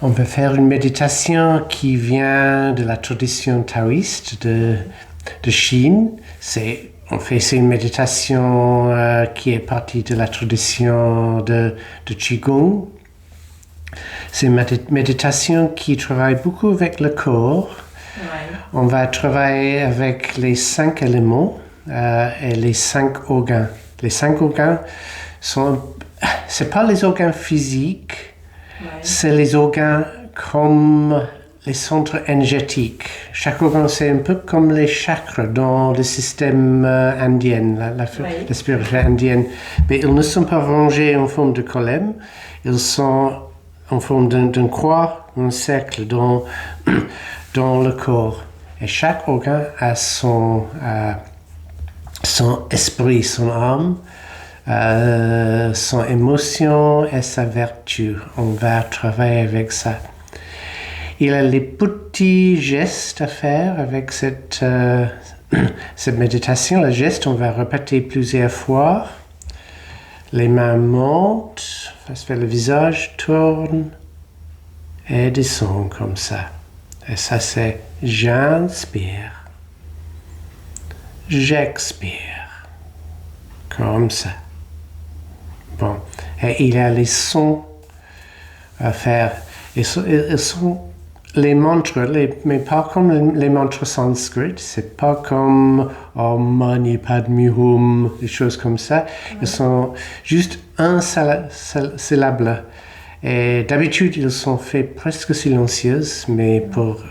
On va faire une méditation qui vient de la tradition taoïste de Chine. C'est une méditation qui est partie de la tradition de Qigong. C'est une méditation qui travaille beaucoup avec le corps. Ouais. On va travailler avec les 5 éléments et les 5 organes. Les 5 organes c'est pas les organes physiques, ouais. C'est les organes comme les centres énergétiques. Chaque organe, c'est un peu comme les chakras dans le système indien, la spiritualité indienne. Mais ils ne sont pas rangés en forme de colonne, ils sont en forme d'une croix, un cercle dans le corps. Et chaque organe a son esprit, son âme, son émotion et sa vertu. On va travailler avec ça. Il y a les petits gestes à faire avec cette méditation. Les gestes, on va répéter plusieurs fois. Les mains montent, face vers le visage, tournent et descendent comme ça. Et ça, c'est j'inspire, j'expire, comme ça. Bon, et il y a les sons à faire. Ils sont les mantras, mais pas comme les mantras sanscrits. C'est pas comme Om Mani Padme Hum, des choses comme ça. Ils sont juste un syllabe. Et d'habitude, ils sont faits presque silencieuses, mais pour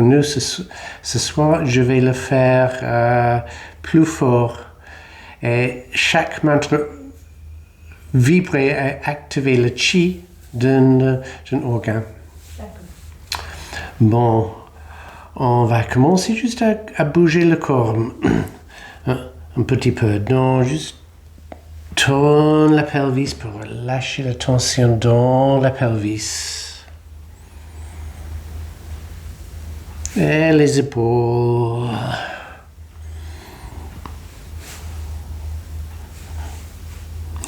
nous ce soir, je vais le faire plus fort. Et chaque mantra vibrer et activer le chi d'un organe. Bon, on va commencer juste à bouger le corps un petit peu. Donc, juste tourne la pelvis pour lâcher la tension dans la pelvis. Et les épaules.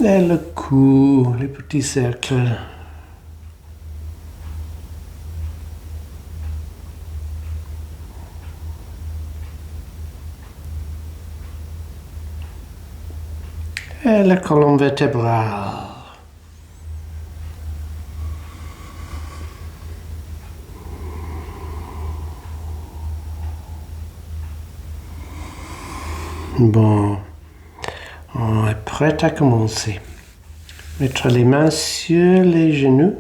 Et le cou, les petits cercles. Et la colonne vertébrale. Bon, on est prêt à commencer. Mettre les mains sur les genoux,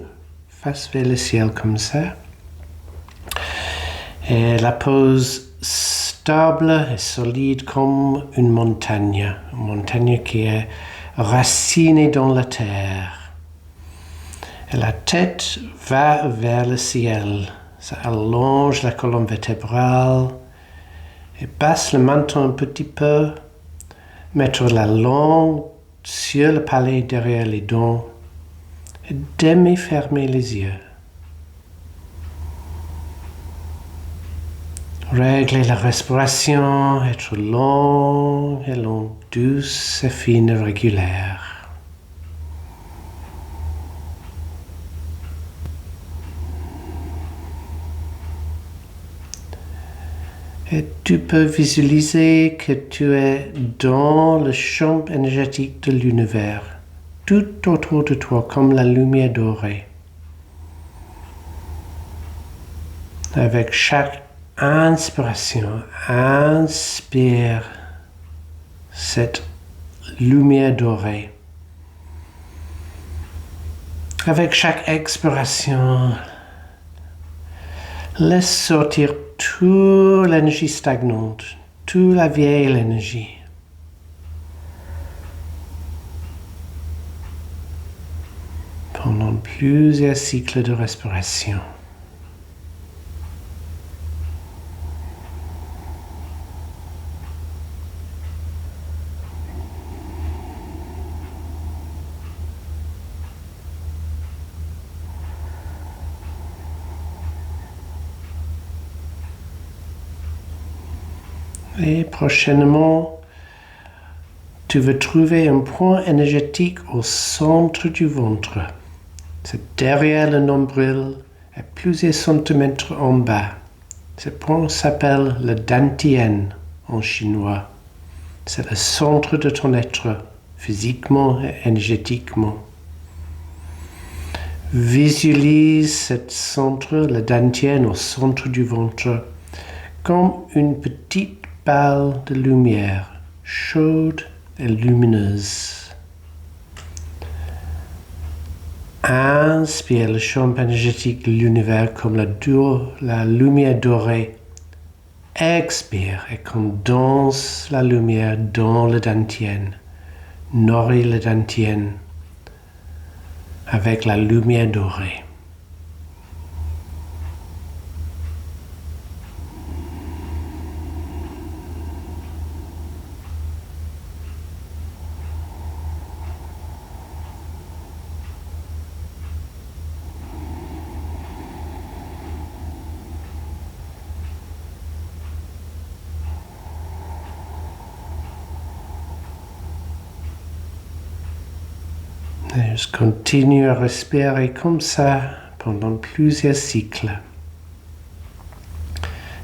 face vers le ciel comme ça. Et la pose stable et solide comme une montagne qui est racinée dans la terre. Et la tête va vers le ciel. Ça allonge la colonne vertébrale et passe le menton un petit peu. Mettre la langue sur le palais derrière les dents et demi-fermer les yeux. Régler la respiration, être long et long, douce et fine et régulière. Et tu peux visualiser que tu es dans le champ énergétique de l'univers, tout autour de toi comme la lumière dorée. Avec chaque inspiration, inspire cette lumière dorée. Avec chaque expiration, laisse sortir toute l'énergie stagnante, toute la vieille énergie. Pendant plusieurs cycles de respiration. Et prochainement, tu vas trouver un point énergétique au centre du ventre. C'est derrière le nombril et plusieurs centimètres en bas. Ce point s'appelle le Dantian en chinois. C'est le centre de ton être, physiquement et énergétiquement. Visualise ce centre, le Dantian, au centre du ventre, comme une petite balle de lumière, chaude et lumineuse. Inspire le champ énergétique de l'univers comme la lumière dorée. Expire et condense la lumière dans le Dantian. Nourris le Dantian avec la lumière dorée. Et je continue à respirer comme ça pendant plusieurs cycles.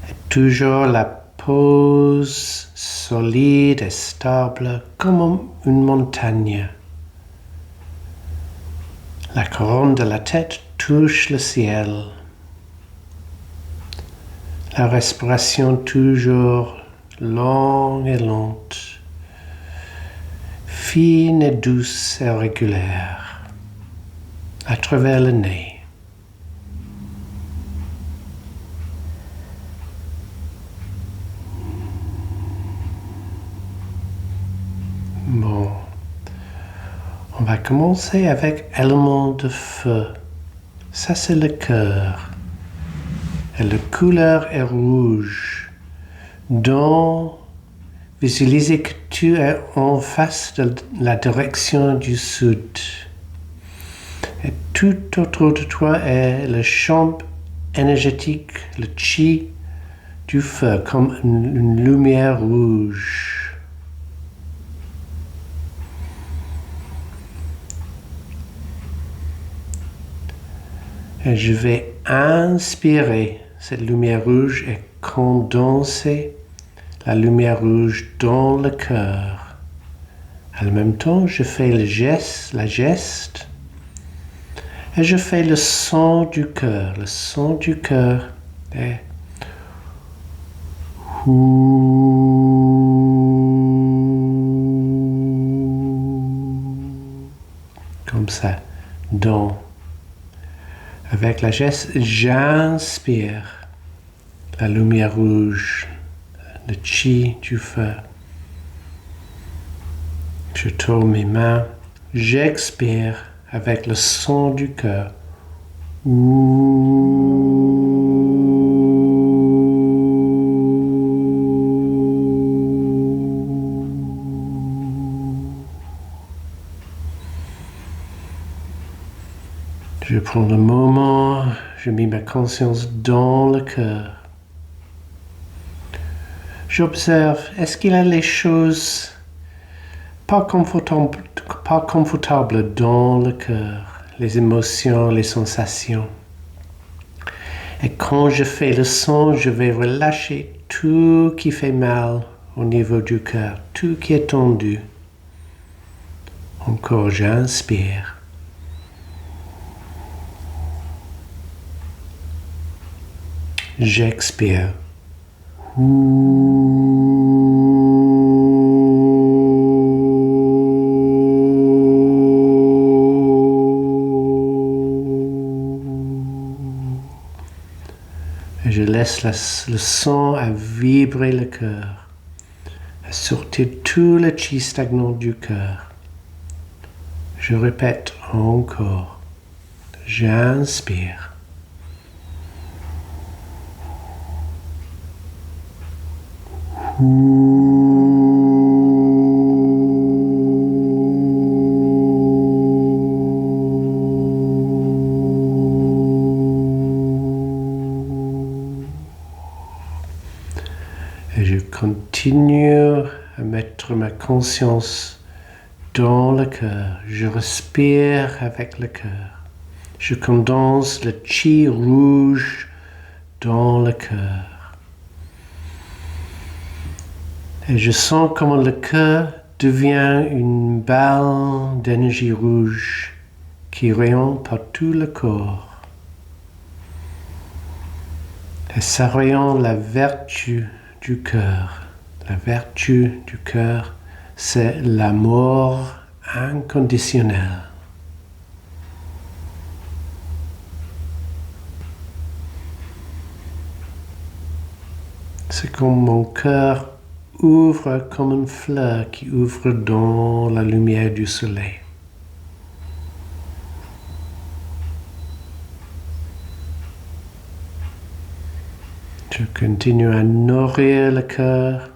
Et toujours la pose solide et stable comme une montagne. La couronne de la tête touche le ciel. La respiration toujours longue et lente. Fine et douce et régulière, à travers le nez. Bon, on va commencer avec élément de feu. Ça, c'est le cœur. Et la couleur est rouge. Donc, visualisez que tu es en face de la direction du sud. Et tout autour de toi est le champ énergétique, le chi du feu, comme une lumière rouge. Et je vais inspirer cette lumière rouge et condenser la lumière rouge dans le cœur. En même temps, je fais la geste, et je fais le son du cœur. Le son du cœur est comme ça. Donc, avec la geste, j'inspire la lumière rouge, le chi du feu. Je tourne mes mains, j'expire avec le son du cœur. Je prends le moment, je mets ma conscience dans le cœur. J'observe, est-ce qu'il y a les choses pas confortables dans le cœur, les émotions, les sensations. Et quand je fais le son, je vais relâcher tout qui fait mal au niveau du cœur, tout qui est tendu. Encore, j'inspire. J'expire. Et je laisse le son à vibrer le cœur, à sortir tout le chi stagnant du cœur. Je répète encore. J'inspire. Et je continue à mettre ma conscience dans le cœur. Je respire avec le cœur. Je condense le chi rouge dans le cœur. Et je sens comment le cœur devient une balle d'énergie rouge qui rayonne par tout le corps. Et ça rayonne la vertu du cœur. La vertu du cœur, c'est l'amour inconditionnel. C'est comme mon cœur ouvre comme une fleur qui ouvre dans la lumière du soleil. Je continue à nourrir le cœur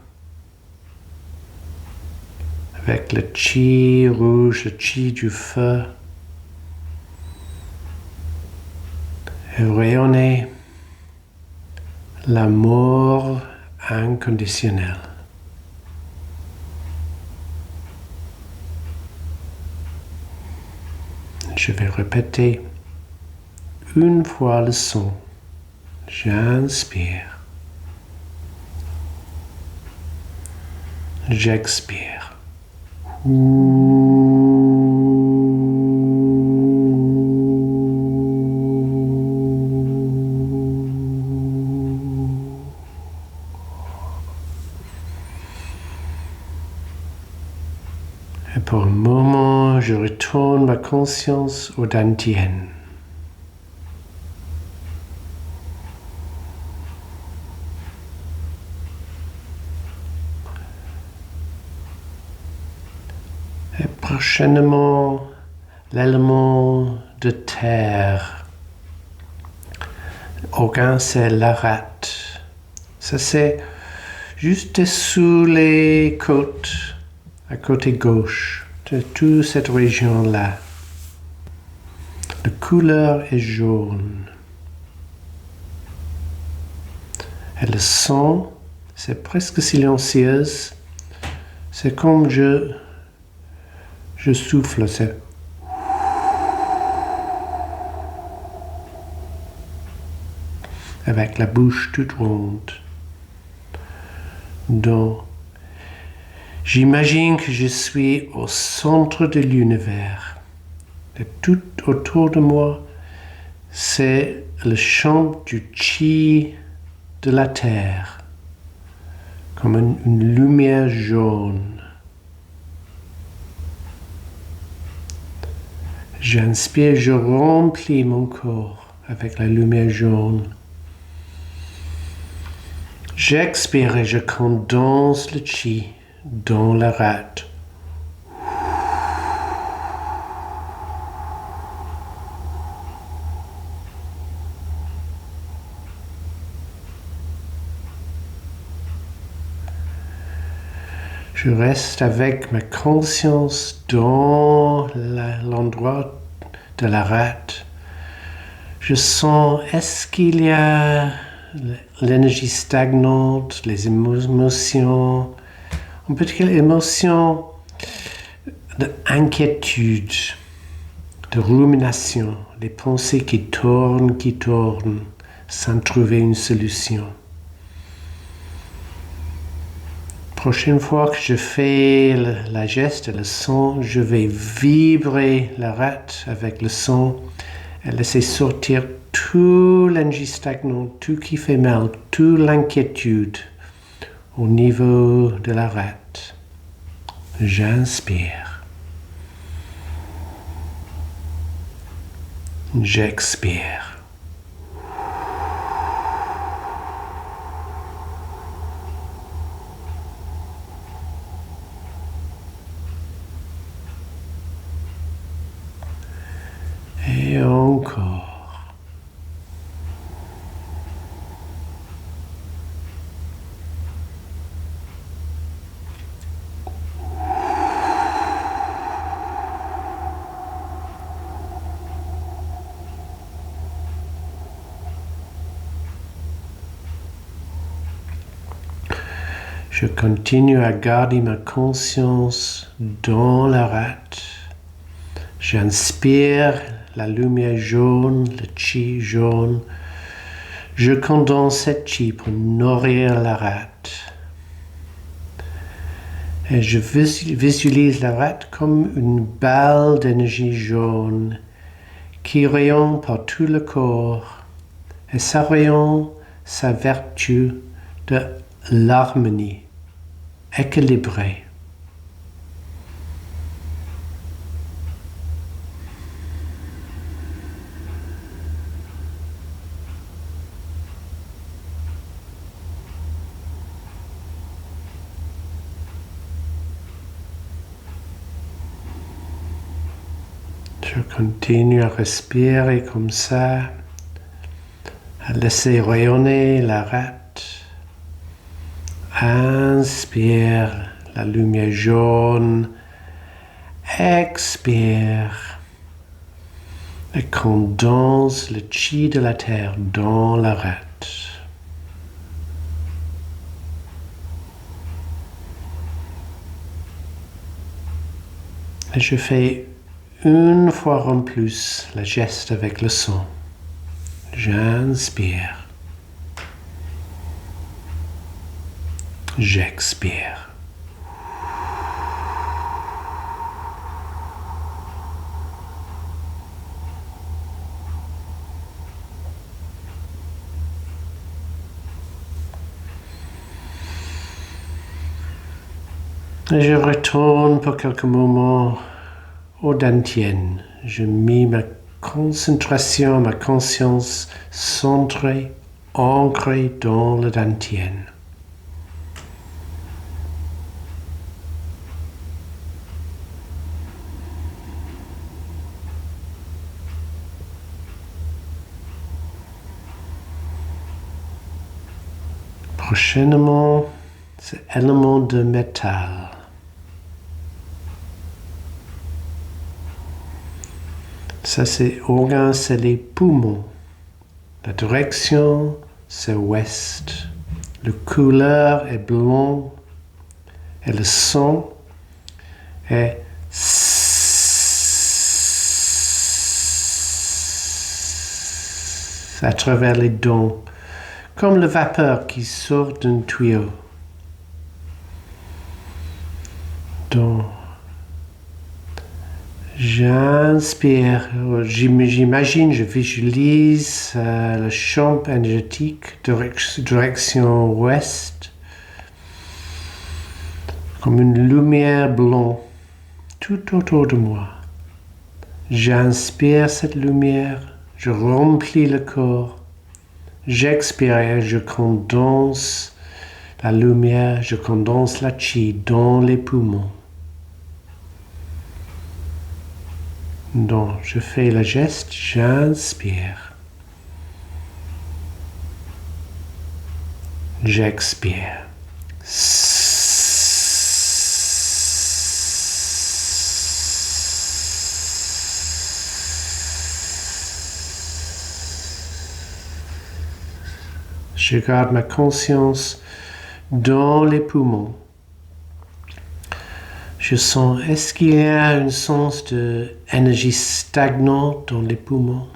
avec le chi rouge, le chi du feu, et rayonner l'amour inconditionnel. Je vais répéter une fois le son. J'inspire. J'expire. Et pour un moment, je retourne ma conscience au dantian. Et prochainement, l'élément de terre. Organe, c'est la rate. Ça, c'est juste sous les côtes, à côté gauche de toute cette région-là. La couleur est jaune. Et le son, c'est presque silencieuse. C'est comme je souffle, c'est avec la bouche toute ronde. Donc, j'imagine que je suis au centre de l'univers. Et tout autour de moi, c'est le champ du chi de la terre, comme une lumière jaune. J'inspire, je remplis mon corps avec la lumière jaune. J'expire et je condense le chi dans la rate. Je reste avec ma conscience dans l'endroit de la rate. Je sens, est-ce qu'il y a l'énergie stagnante, les émotions, on peut dire émotions d'inquiétude, de rumination, les pensées qui tournent, sans trouver une solution. Prochaine fois que je fais la geste et le son, je vais vibrer la rate avec le son et laisser sortir tout l'énergie stagnante, tout qui fait mal, toute l'inquiétude au niveau de la rate. J'inspire. J'expire. Et encore. Je continue à garder ma conscience dans la rate. J'inspire la lumière jaune, le chi jaune. Je condense cette chi pour nourrir la rate. Et je visualise la rate comme une balle d'énergie jaune qui rayonne par tout le corps. Et ça rayonne sa vertu de l'harmonie, équilibrée. Je continue à respirer comme ça, à laisser rayonner la rate. Inspire la lumière jaune, expire et condense le chi de la terre dans la rate. Et je fais une fois en plus le geste avec le son. J'inspire. J'expire. Et je retourne pour quelques moments au dantian. Je mets ma concentration, ma conscience centrée, ancrée dans le dantian. Prochainement, c'est élément de métal. Ça, c'est organe, c'est les poumons. La direction, c'est ouest. La couleur est blanc. Et le son est à travers les dents, comme la vapeur qui sort d'un tuyau. Donc, j'inspire, j'imagine, je visualise le champ énergétique direction ouest, comme une lumière blanche tout autour de moi. J'inspire cette lumière, je remplis le corps, j'expire, je condense la lumière, je condense la chi dans les poumons. Donc, je fais le geste, j'inspire. J'expire. Je garde ma conscience dans les poumons. Je sens, est-ce qu'il y a un sens d'énergie stagnante dans les poumons?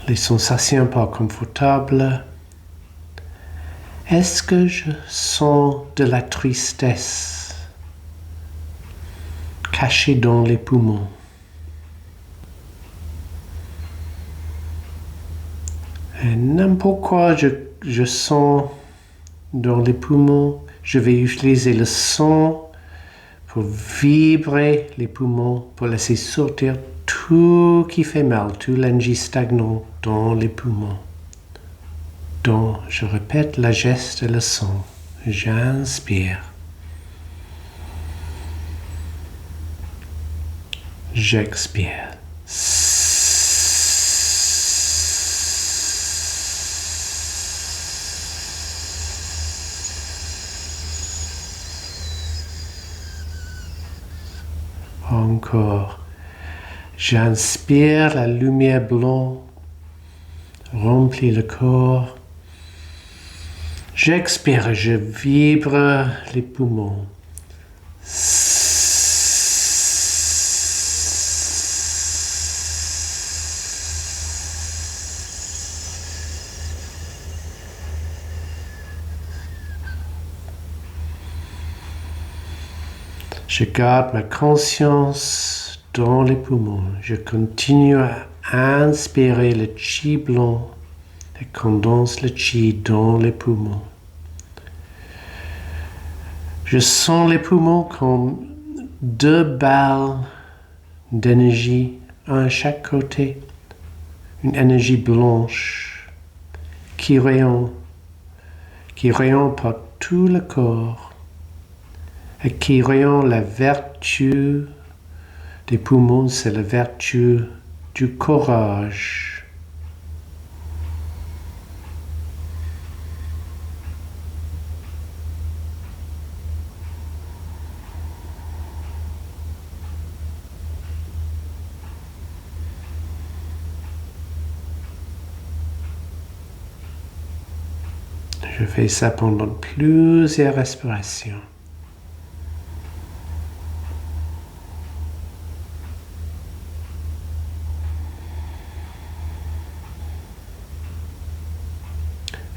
Les sensations pas confortables. Est-ce que je sens de la tristesse cachée dans les poumons? Et n'importe quoi je sens dans les poumons, je vais utiliser le son pour vibrer les poumons, pour laisser sortir tout qui fait mal, tout l'énergie stagnante dans les poumons. Donc, je répète le geste et le son. J'inspire. J'expire. Encore. J'inspire la lumière blanche, remplit le corps. J'expire, je vibre les poumons. Je garde ma conscience dans les poumons. Je continue à inspirer le chi blanc et condense le chi dans les poumons. Je sens les poumons comme deux balles d'énergie, un à chaque côté, une énergie blanche qui rayonne par tout le corps et qui rayonne la vertu des poumons, c'est la vertu du courage. Je fais ça pendant plusieurs respirations.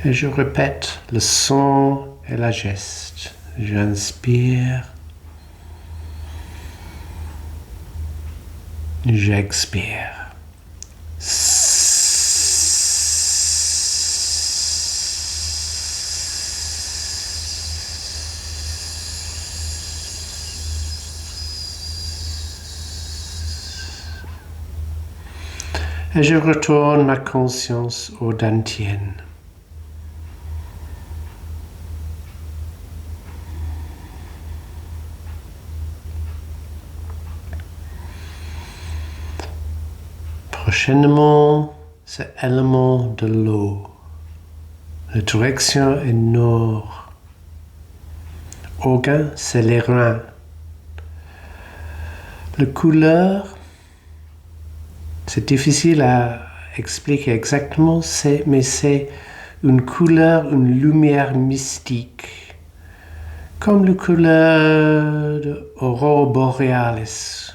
Et je répète le son et la geste. J'inspire. J'expire. Et je retourne ma conscience au dantian. Prochainement, c'est l'élément de l'eau. La direction est nord. Aucun, c'est les reins. La couleur, c'est difficile à expliquer exactement, mais c'est une couleur, une lumière mystique, comme la couleur de l'aurore boréalis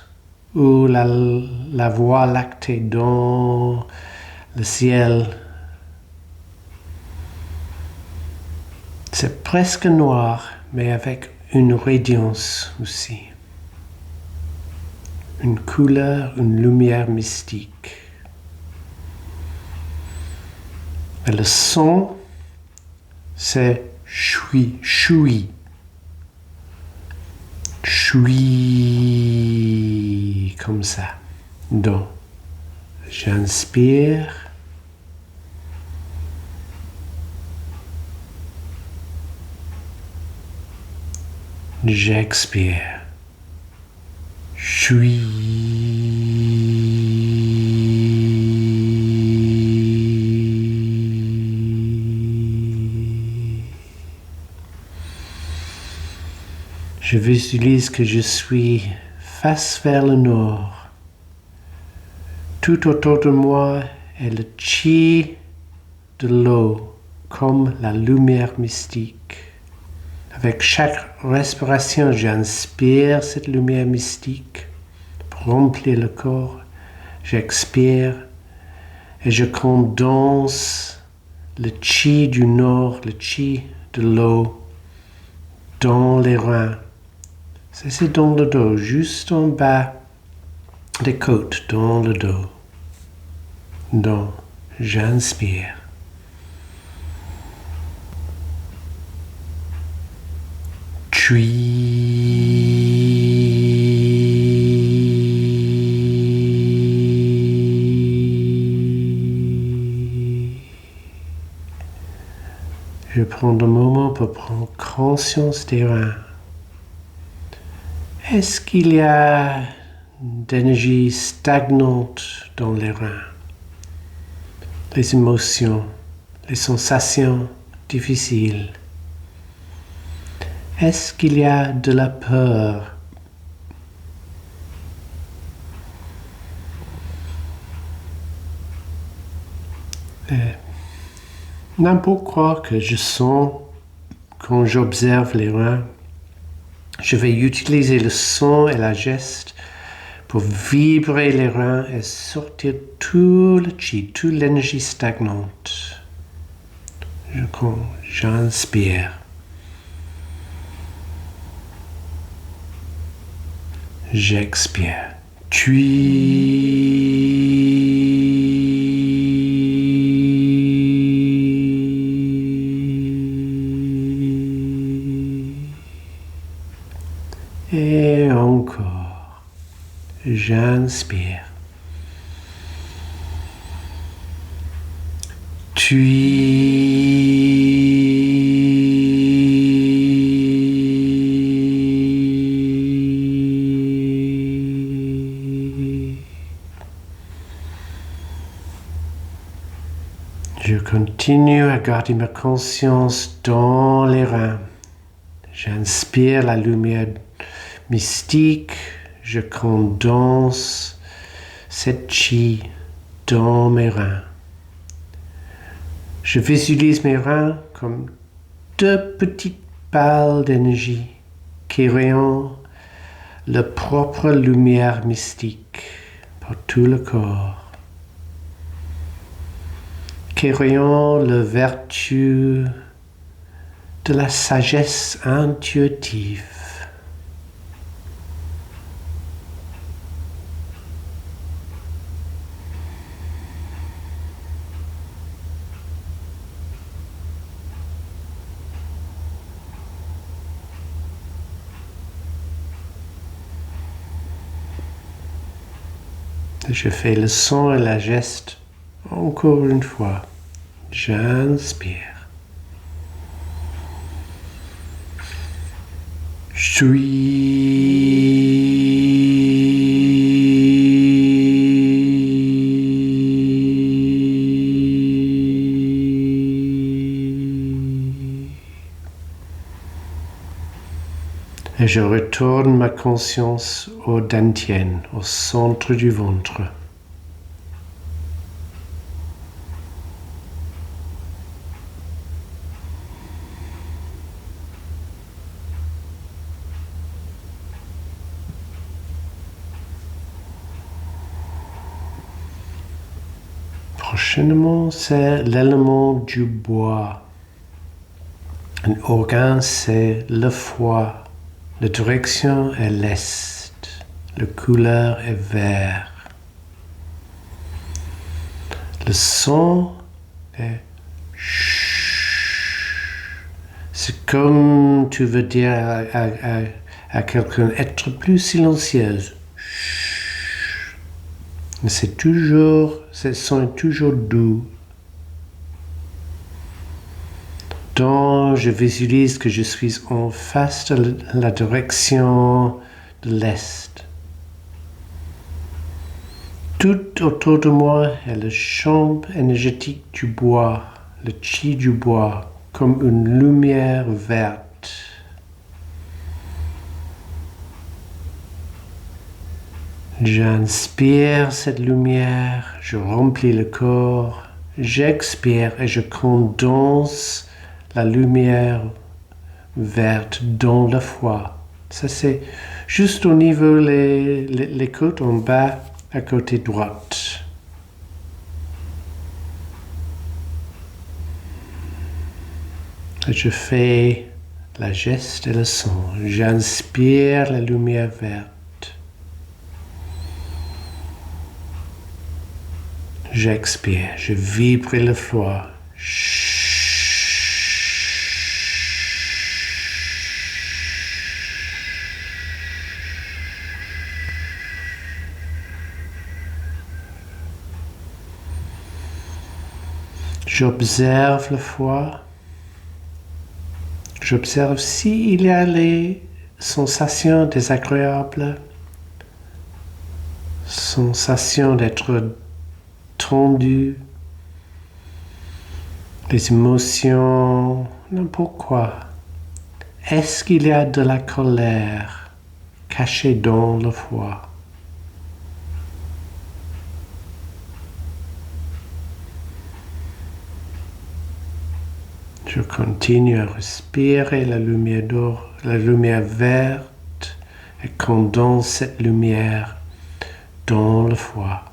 ou la voie lactée dans le ciel. C'est presque noir, mais avec une radiance aussi. Une couleur, une lumière mystique. Et le son, c'est chui, chui. Chui, comme ça. Donc, j'inspire. J'expire. Je visualise que je suis face vers le nord. Tout autour de moi est le chi de l'eau, comme la lumière mystique. Avec chaque respiration, j'inspire cette lumière mystique pour remplir le corps. J'expire et je condense le chi du nord, le chi de l'eau dans les reins. C'est dans le dos, juste en bas des côtes, dans le dos. Donc, j'inspire. Je prends un moment pour prendre conscience des reins. Est-ce qu'il y a d'énergie stagnante dans les reins? Les émotions, les sensations difficiles. Est-ce qu'il y a de la peur? N'importe quoi que je sens quand j'observe les reins, je vais utiliser le son et la geste pour vibrer les reins et sortir tout le chi, toute l'énergie stagnante. J'inspire. J'expire. Et encore. J'inspire. Je continue à garder ma conscience dans les reins. J'inspire la lumière mystique. Je condense cette chi dans mes reins. Je visualise mes reins comme deux petites balles d'énergie qui rayonnent la propre lumière mystique par tout le corps, qui rayonnent la vertu de la sagesse intuitive. Je fais le son et la geste encore une fois. J'inspire. Je Et je retourne ma conscience au dantian, au centre du ventre. Prochainement, c'est l'élément du bois. Un organe, c'est le foie. La direction est l'est. La couleur est vert. Le son est c'est comme tu veux dire à quelqu'un être plus silencieuse. Mais ce son est toujours doux. Donc, je visualise que je suis en face de la direction de l'est. Tout autour de moi est le champ énergétique du bois, le chi du bois, comme une lumière verte. J'inspire cette lumière, je remplis le corps, j'expire et je condense la lumière verte dans le foie. Ça c'est juste au niveau les côtes en bas à côté droite. Et je fais la geste et le son. J'inspire la lumière verte. J'expire, je vibre le foie. J'observe le foie. J'observe s'il y a les sensations désagréables, sensations d'être tendu, les émotions, n'importe quoi. Est-ce qu'il y a de la colère cachée dans le foie? Je continue à respirer la lumière d'or, la lumière verte, et condense cette lumière dans le foie.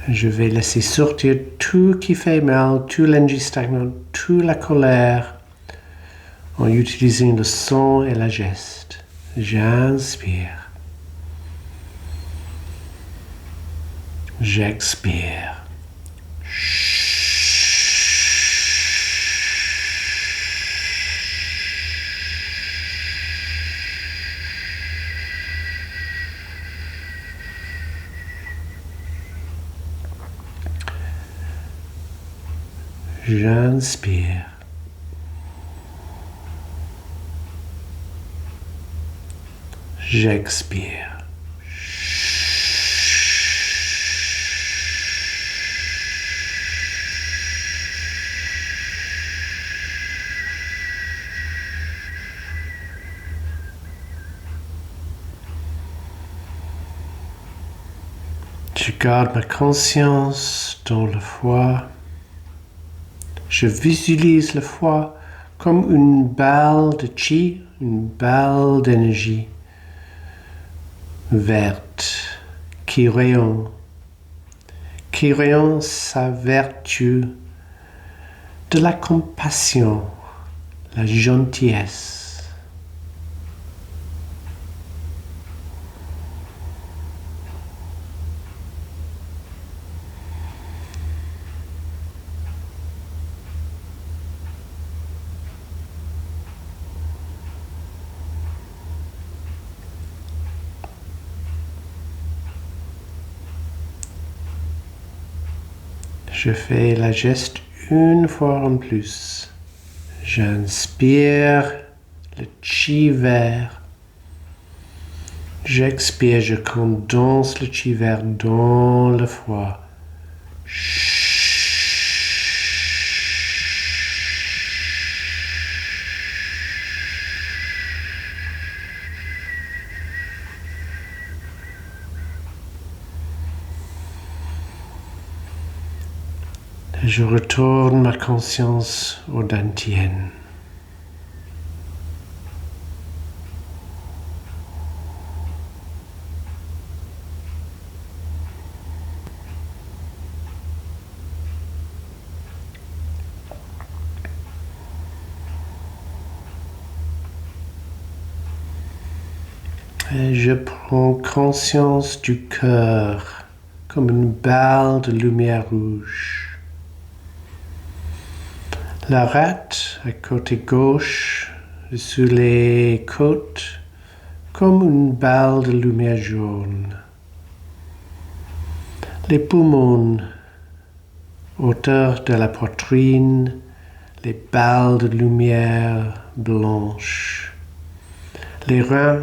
Je vais laisser sortir tout qui fait mal, toute l'énergie stagnante, toute la colère, en utilisant le son et la geste. J'inspire. J'expire. J'inspire. J'expire. Je garde ma conscience dans le foie. Je visualise le foie comme une balle de chi, une balle d'énergie verte qui rayonne sa vertu de la compassion, la gentillesse. Je fais la geste une fois en plus. J'inspire le chi vert. J'expire, je condense le chi vert dans le foie. Je retourne ma conscience au dantian. Et je prends conscience du cœur comme une balle de lumière rouge. La rate à côté gauche, sur les côtes, comme une balle de lumière jaune. Les poumons, hauteur de la poitrine, les balles de lumière blanche. Les reins,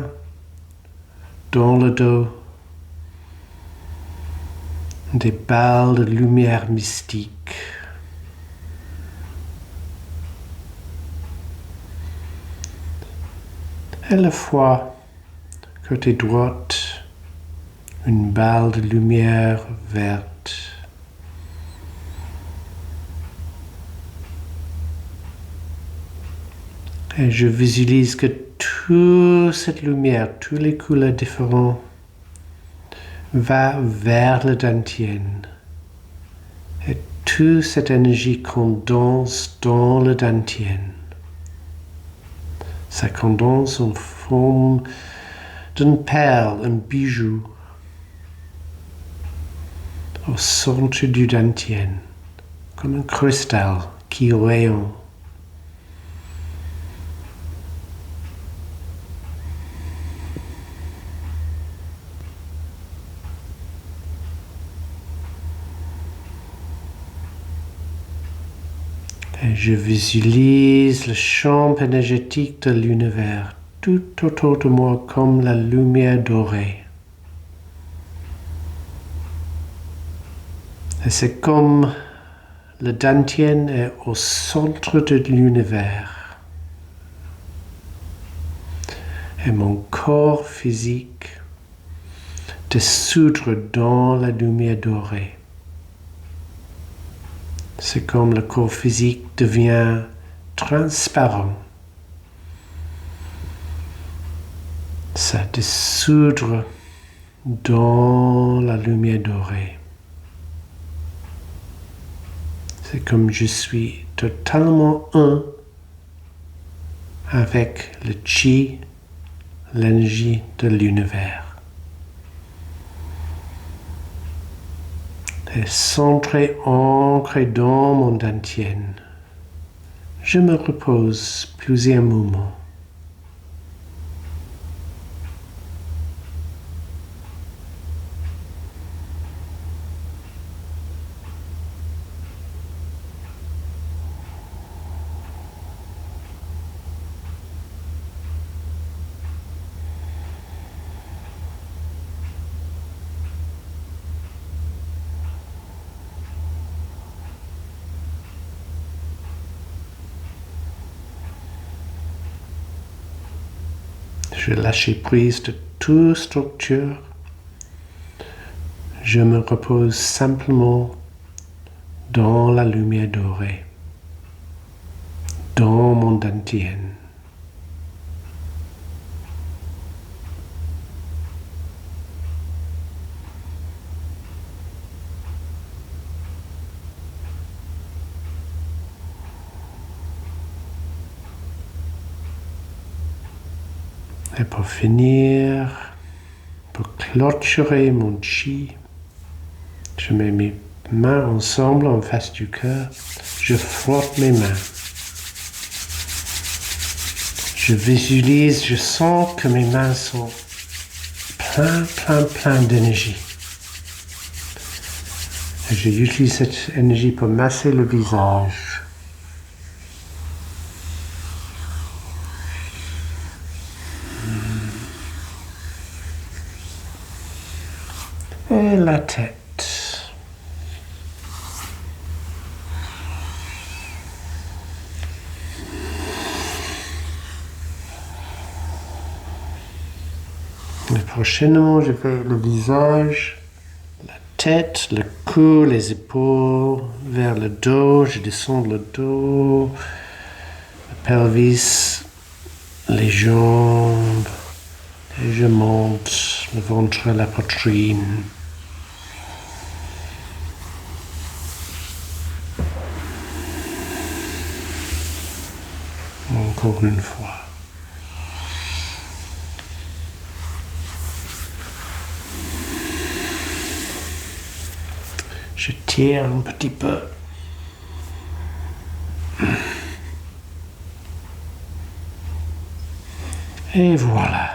dans le dos, des balles de lumière mystique. Et le foie, côté droite, une balle de lumière verte. Et je visualise que toute cette lumière, toutes les couleurs différentes, va vers le dantian. Et toute cette énergie condense dans le dantian. Ça condense en forme d'une perle, un bijou, au centre du dantian, comme un cristal qui rayonne. Et je visualise le champ énergétique de l'univers tout autour de moi comme la lumière dorée. Et c'est comme le dantian est au centre de l'univers. Et mon corps physique dissoudre dans la lumière dorée. C'est comme le corps physique devient transparent. Ça dissoudre dans la lumière dorée. C'est comme je suis totalement un avec le chi, l'énergie de l'univers. Et centré, ancré dans mon dantienne, je me repose plusieurs moments. Je lâche prise de toute structure. Je me repose simplement dans la lumière dorée, dans mon dantienne. Et pour finir, pour clôturer mon chi, je mets mes mains ensemble en face du cœur. Je frotte mes mains. Je visualise, je sens que mes mains sont plein d'énergie. Et j'utilise cette énergie pour masser le visage. Et la tête. Et prochainement, je fais le visage, la tête, le cou, les épaules, vers le dos. Je descends le dos, le pelvis, les jambes, et je monte le ventre, la poitrine. Encore une fois. Je tire un petit peu. Et voilà.